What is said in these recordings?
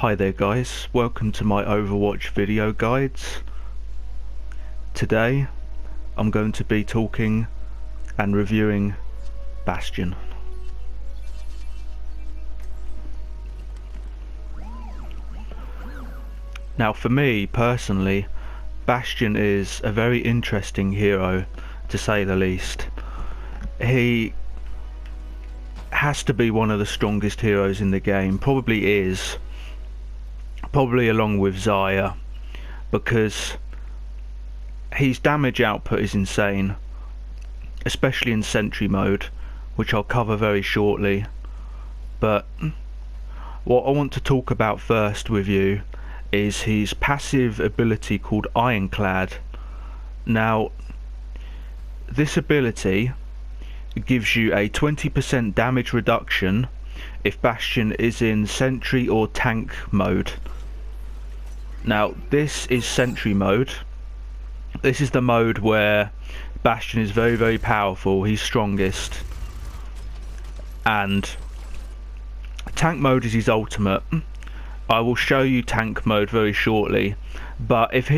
Hi there guys, welcome to my Overwatch video guides. Today I'm going to be talking and reviewing Bastion. Now for me personally, Bastion is a very interesting hero, to say the least. He has to be one of the strongest heroes in the game, probably is. Probably along with Zaya, because his damage output is insane, especially in sentry mode, which I'll cover very shortly. But what I want to talk about first with you is his passive ability called Ironclad. Now this ability gives you a 20% damage reduction if Bastion is in sentry or tank mode. Now this is sentry mode. This is the mode where Bastion is very powerful, he's strongest, and tank mode is his ultimate. I will show you tank mode very shortly, but if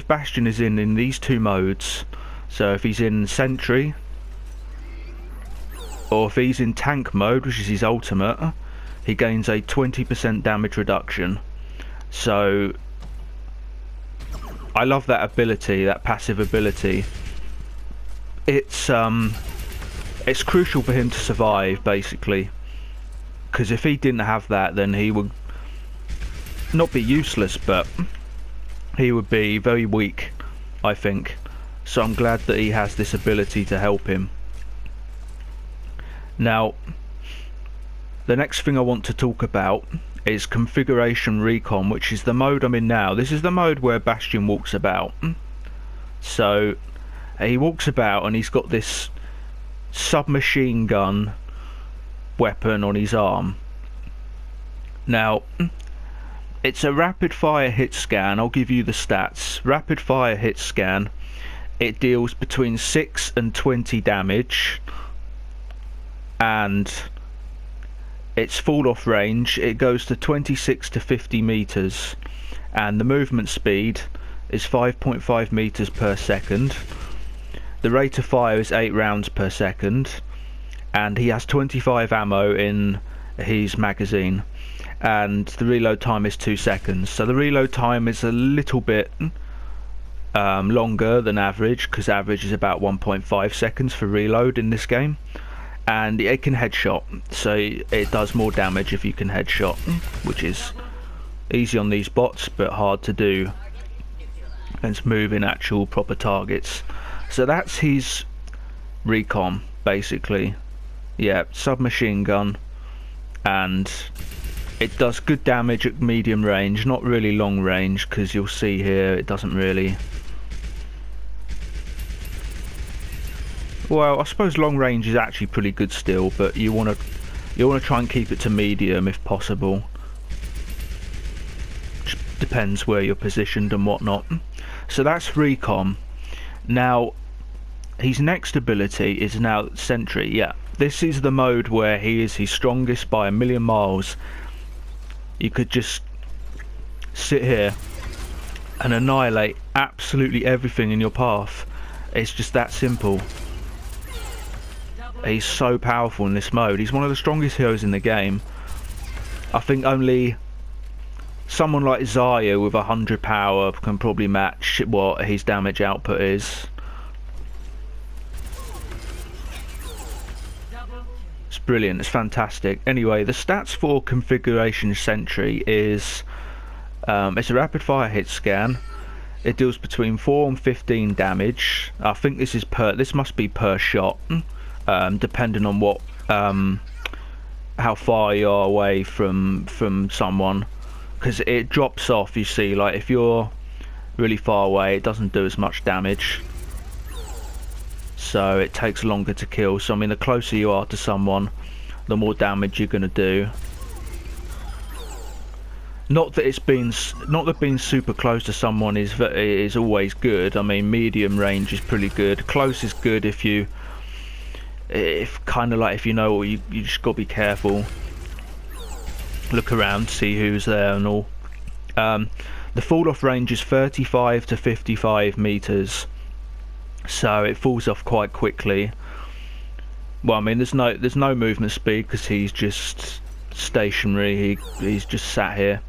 Bastion is in these two modes, so if he's in sentry or if he's in tank mode, which is his ultimate, he gains a 20% damage reduction. So I love that ability, that passive ability. It's crucial for him to survive, basically, because if he didn't have that, then he would not be useless, but he would be very weak, I think. So I'm glad that he has this ability to help him. Now the next thing I want to talk about is configuration recon, which is the mode I'm in now. This is the mode where Bastion walks about. So he walks about and he's got this submachine gun weapon on his arm. Now it's a rapid fire hit scan. I'll give you the stats. Rapid fire hit scan, it deals between 6 and 20 damage, and its fall off range, it goes to 26 to 50 meters, and the movement speed is 5.5 meters per second. The rate of fire is 8 rounds per second, and he has 25 ammo in his magazine, and the reload time is 2 seconds. So the reload time is a little bit longer than average, because average is about 1.5 seconds for reload in this game. And it can headshot, so it does more damage if you can headshot, which is easy on these bots but hard to do and move in actual proper targets. So that's his recon, basically. Yeah, submachine gun, and it does good damage at medium range, not really long range, because you'll see here it doesn't really. Well, I suppose long range is actually pretty good still, but you want to try and keep it to medium if possible. Just depends where you're positioned and whatnot. So that's recon. Now his next ability is now sentry. Yeah, this is the mode where he is his strongest by a million miles. You could just sit here and annihilate absolutely everything in your path. It's just that simple. He's so powerful in this mode. He's one of the strongest heroes in the game. I think only someone like Zaya with 100 power can probably match what his damage output is. It's brilliant, it's fantastic. Anyway, the stats for configuration sentry is it's a rapid fire hit scan. It deals between 4 and 15 damage. I think this must be per shot. Depending on what how far you are away from someone, because it drops off, you see. Like if you're really far away, it doesn't do as much damage, so it takes longer to kill. So I mean, the closer you are to someone, the more damage you're going to do. Not that being super close to someone is always good. I mean, medium range is pretty good. Close is good if you know, you just got to be careful. Look around, see who's there and all. The fall off range is 35 to 55 meters, so it falls off quite quickly. Well, I mean, there's no movement speed because he's just stationary. He's just sat here,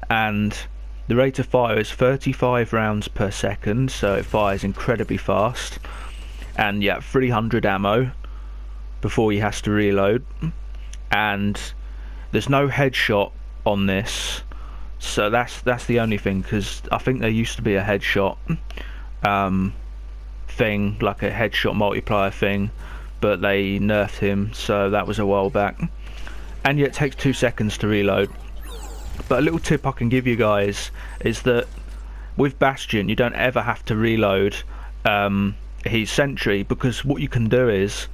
and the rate of fire is 35 rounds per second, so it fires incredibly fast. And yeah, 300 ammo before he has to reload, and there's no headshot on this, so that's the only thing, because I think there used to be a headshot thing, like a headshot multiplier thing, but they nerfed him, so that was a while back. And yeah, it takes 2 seconds to reload. But a little tip I can give you guys is that with Bastion you don't ever have to reload his sentry, because what you can do is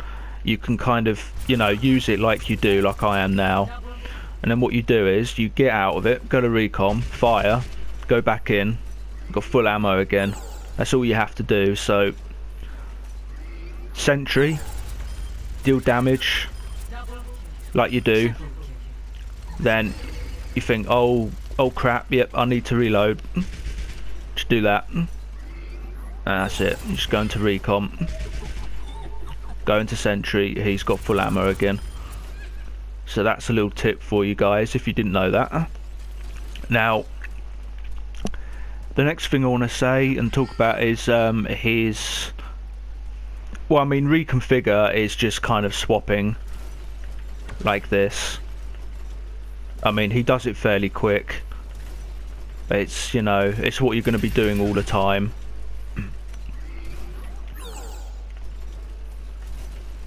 you can kind of, you know, use it like you do, like I am now, and then what you do is you get out of it, go to recon, fire, go back in, got full ammo again. That's all you have to do. So sentry, deal damage like you do, then you think, oh crap, yep, I need to reload, just do that, and that's it. You just go into recon, go into sentry, he's got full ammo again. So that's a little tip for you guys if you didn't know that. Now the next thing I want to say and talk about is his, well, I mean, reconfigure is just kind of swapping like this. I mean, he does it fairly quick. It's, you know, it's what you're going to be doing all the time.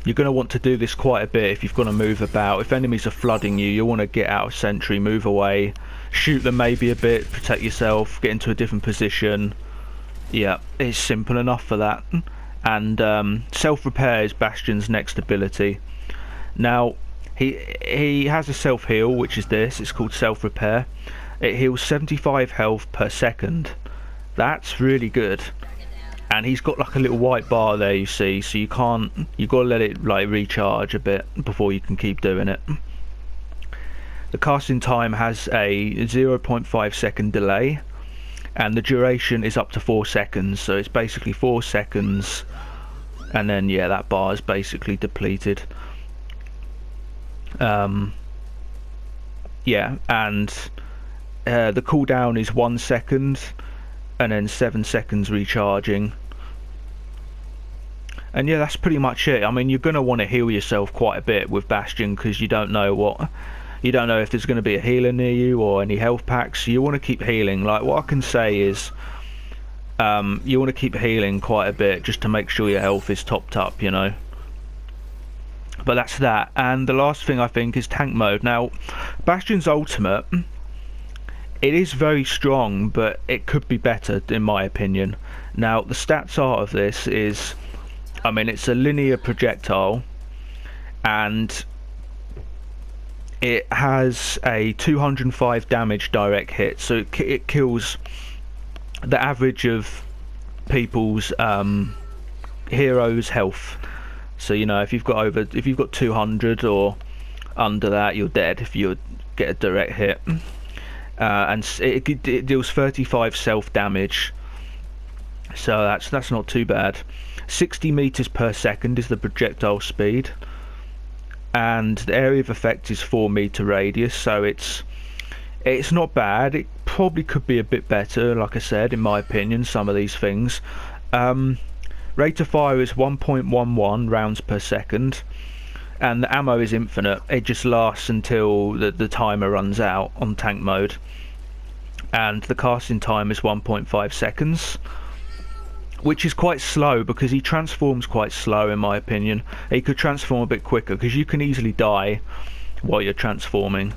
You're going to want to do this quite a bit if you've got to move about. If enemies are flooding you, you want to get out of sentry, move away, shoot them maybe a bit, protect yourself, get into a different position. Yeah, it's simple enough for that. And self-repair is Bastion's next ability. Now, he has a self-heal, which is this. It's called self-repair. It heals 75 health per second. That's really good. And he's got like a little white bar there, you see, so you've got to let it like recharge a bit before you can keep doing it. The casting time has a 0.5 second delay, and the duration is up to 4 seconds, so it's basically 4 seconds, and then yeah, that bar is basically depleted. Yeah, and the cooldown is 1 second, and then 7 seconds recharging. And yeah, that's pretty much it. I mean, you're going to want to heal yourself quite a bit with Bastion, because you don't know if there's going to be a healer near you or any health packs, so you want to keep healing. Like, what I can say is you want to keep healing quite a bit just to make sure your health is topped up, you know. But that's that. And the last thing I think is tank mode. Now, Bastion's ultimate, it is very strong, but it could be better in my opinion. Now, the stats art of this is, I mean, it's a linear projectile, and it has a 205 damage direct hit, so it kills the average of people's heroes' health. So, you know, if you've got 200 or under that, you're dead if you get a direct hit. And it deals 35 self damage, so that's not too bad. 60 meters per second is the projectile speed, and the area of effect is 4 meter radius, so it's not bad. It probably could be a bit better, like I said, in my opinion, some of these things. Rate of fire is 1.11 rounds per second, and the ammo is infinite. It just lasts until the timer runs out on tank mode. And the casting time is 1.5 seconds, which is quite slow because he transforms quite slow in my opinion. He could transform a bit quicker because you can easily die while you're transforming,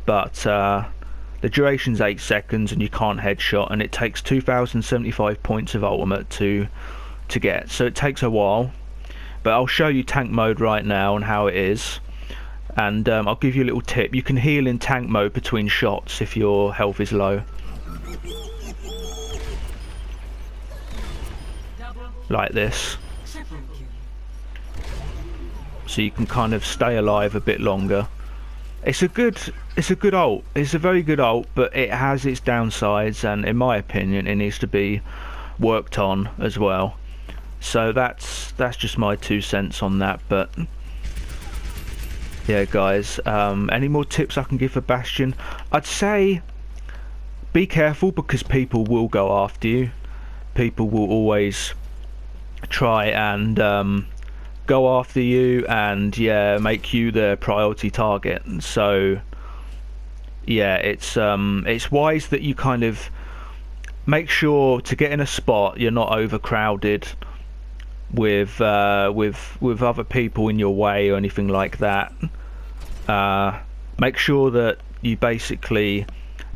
but the duration's 8 seconds and you can't headshot, and it takes 2075 points of ultimate to get, so it takes a while. But I'll show you tank mode right now and how it is, and I'll give you a little tip. You can heal in tank mode between shots if your health is low, like this, so you can kind of stay alive a bit longer. It's a good ult. It's a very good ult, but it has its downsides, and in my opinion, it needs to be worked on as well. So that's just my 2 cents on that. But yeah, guys, any more tips I can give for Bastion? I'd say be careful, because people will go after you. People will always try and go after you, and yeah, make you the priority target. So yeah, it's wise that you kind of make sure to get in a spot you're not overcrowded with other people in your way or anything like that. Make sure that you basically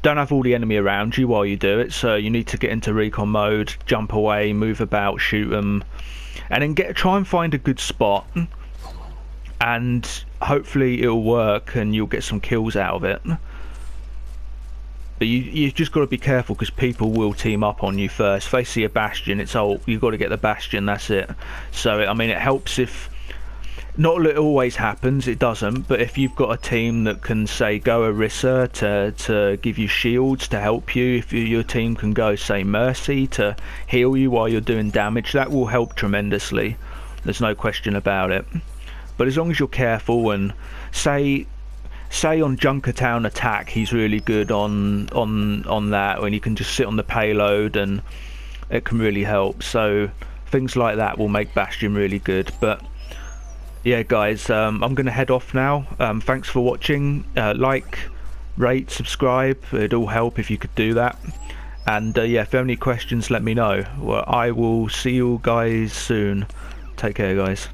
don't have all the enemy around you while you do it, so you need to get into recon mode, jump away, move about, shoot them, and then try and find a good spot, and hopefully it'll work and you'll get some kills out of it. But you've just got to be careful, because people will team up on you first. If they see a Bastion, it's you've got to get the Bastion, that's it. So I mean, it helps if, not that it always happens, it doesn't, but if you've got a team that can, say, go Orisa to give you shields to help you, if your team can go, say, Mercy to heal you while you're doing damage, that will help tremendously. There's no question about it. But as long as you're careful, and say on Junkertown attack, he's really good on that, when you can just sit on the payload, and it can really help. So things like that will make Bastion really good. But yeah, guys, I'm gonna head off now. Thanks for watching. Like, rate, subscribe, it'd all help if you could do that. And yeah, if you have any questions, let me know. Well, I will see you guys soon. Take care, guys.